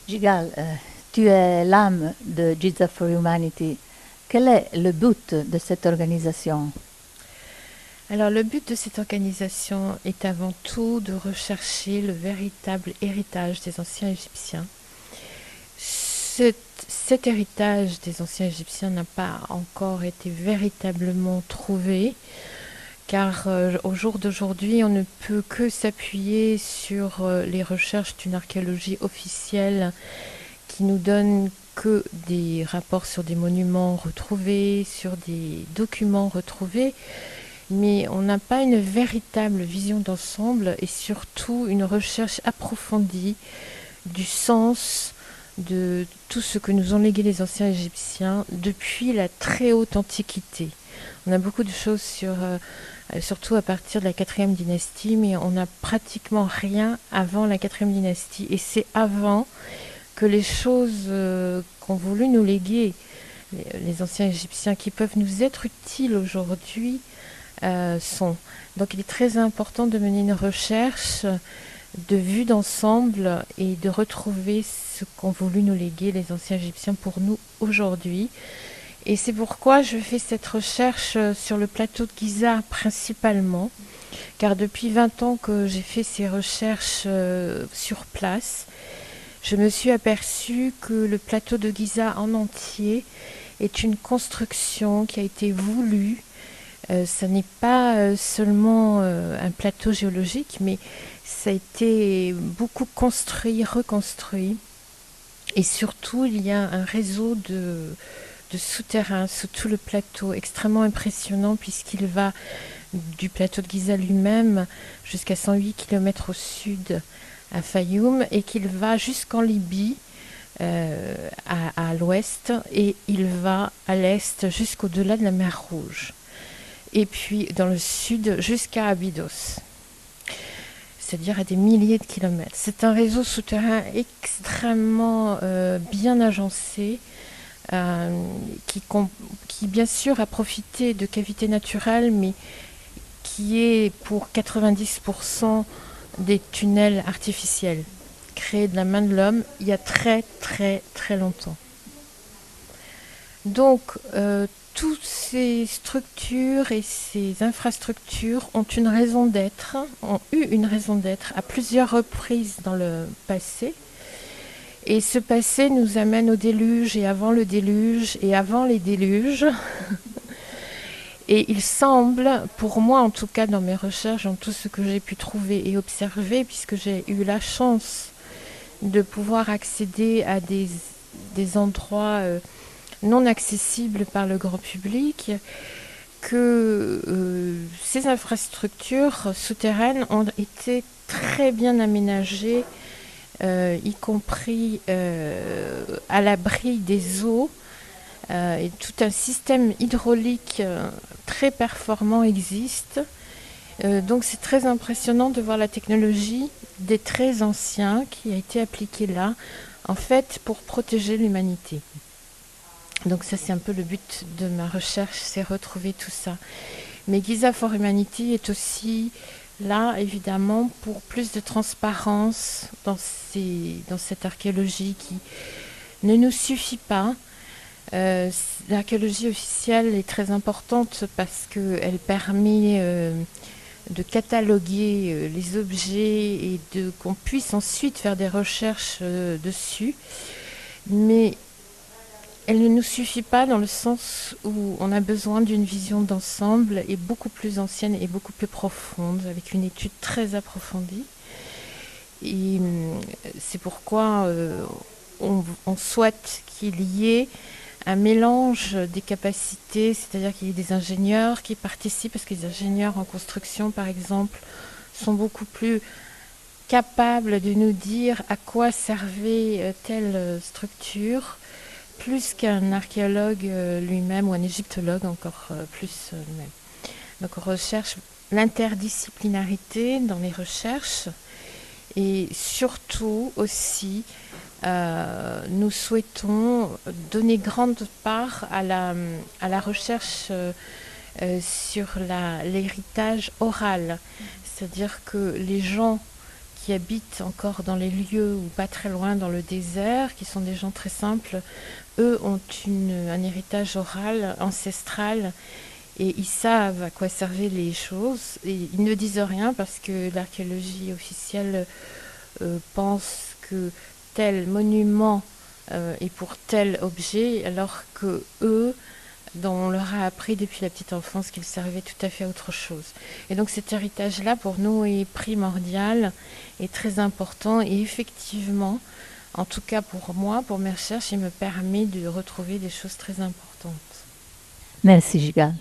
Gigal, tu es l'âme de Giza for Humanity. Quel est le but de cette organisation? Alors le but de cette organisation est avant tout de rechercher le véritable héritage des anciens Égyptiens. Cet héritage des anciens Égyptiens n'a pas encore été véritablement trouvé, car au jour d'aujourd'hui, on ne peut que s'appuyer sur les recherches d'une archéologie officielle qui nous donne que des rapports sur des monuments retrouvés, sur des documents retrouvés, mais on n'a pas une véritable vision d'ensemble et surtout une recherche approfondie du sens de tout ce que nous ont légué les anciens Égyptiens depuis la très haute antiquité. On a beaucoup de choses surtout à partir de la 4e dynastie, mais on n'a pratiquement rien avant la 4e dynastie. Et c'est avant que les choses qu'ont voulu nous léguer les anciens Égyptiens, qui peuvent nous être utiles aujourd'hui, sont. Donc il est très important de mener une recherche de vue d'ensemble et de retrouver ce qu'ont voulu nous léguer les anciens Égyptiens pour nous aujourd'hui. Et c'est pourquoi je fais cette recherche sur le plateau de Giza principalement, car depuis 20 ans que j'ai fait ces recherches sur place, je me suis aperçue que le plateau de Giza en entier est une construction qui a été voulue. Ça n'est pas seulement un plateau géologique, mais ça a été beaucoup construit, reconstruit. Et surtout, il y a un réseau de souterrains sous tout le plateau, extrêmement impressionnant puisqu'il va du plateau de Giza lui-même jusqu'à 108 km au sud à Fayoum et qu'il va jusqu'en Libye à l'ouest et il va à l'est jusqu'au-delà de la mer Rouge. Et puis dans le sud jusqu'à Abydos, c'est-à-dire à des milliers de kilomètres. C'est un réseau souterrain extrêmement bien agencé, qui bien sûr a profité de cavités naturelles, mais qui est pour 90% des tunnels artificiels, créés de la main de l'homme il y a très très très longtemps. Donc, toutes ces structures et ces infrastructures ont une raison d'être, ont eu une raison d'être à plusieurs reprises dans le passé. Et ce passé nous amène au déluge et avant le déluge et avant les déluges. Et il semble, pour moi en tout cas dans mes recherches, dans tout ce que j'ai pu trouver et observer, puisque j'ai eu la chance de pouvoir accéder à des endroits non accessibles par le grand public, que ces infrastructures souterraines ont été très bien aménagées, y compris à l'abri des eaux, et tout un système hydraulique très performant existe. Donc c'est très impressionnant de voir la technologie des très anciens qui a été appliquée là, en fait pour protéger l'humanité. Donc ça c'est un peu le but de ma recherche, c'est retrouver tout ça. Mais Giza for Humanity est aussi là évidemment pour plus de transparence dans cette archéologie qui ne nous suffit pas. L'archéologie officielle est très importante parce qu'elle permet de cataloguer les objets et qu'on puisse ensuite faire des recherches dessus. Mais elle ne nous suffit pas dans le sens où on a besoin d'une vision d'ensemble et beaucoup plus ancienne et beaucoup plus profonde, avec une étude très approfondie. Et c'est pourquoi on souhaite qu'il y ait un mélange des capacités, c'est-à-dire qu'il y ait des ingénieurs qui participent, parce que les ingénieurs en construction, par exemple, sont beaucoup plus capables de nous dire à quoi servait telle structure, plus qu'un archéologue lui-même ou un égyptologue encore plus lui-même. Donc on recherche l'interdisciplinarité dans les recherches et surtout aussi nous souhaitons donner grande part à la recherche sur l'héritage oral, c'est-à-dire que les gens qui habitent encore dans les lieux ou pas très loin dans le désert, qui sont des gens très simples, eux ont un héritage oral, ancestral, et ils savent à quoi servaient les choses. Et ils ne disent rien parce que l'archéologie officielle pense que tel monument est pour tel objet, alors que eux, dont on leur a appris depuis la petite enfance qu'ils servaient tout à fait à autre chose. Et donc cet héritage-là, pour nous, est primordial et très important. Et effectivement, en tout cas pour moi, pour mes recherches, il me permet de retrouver des choses très importantes. Merci, Gigal.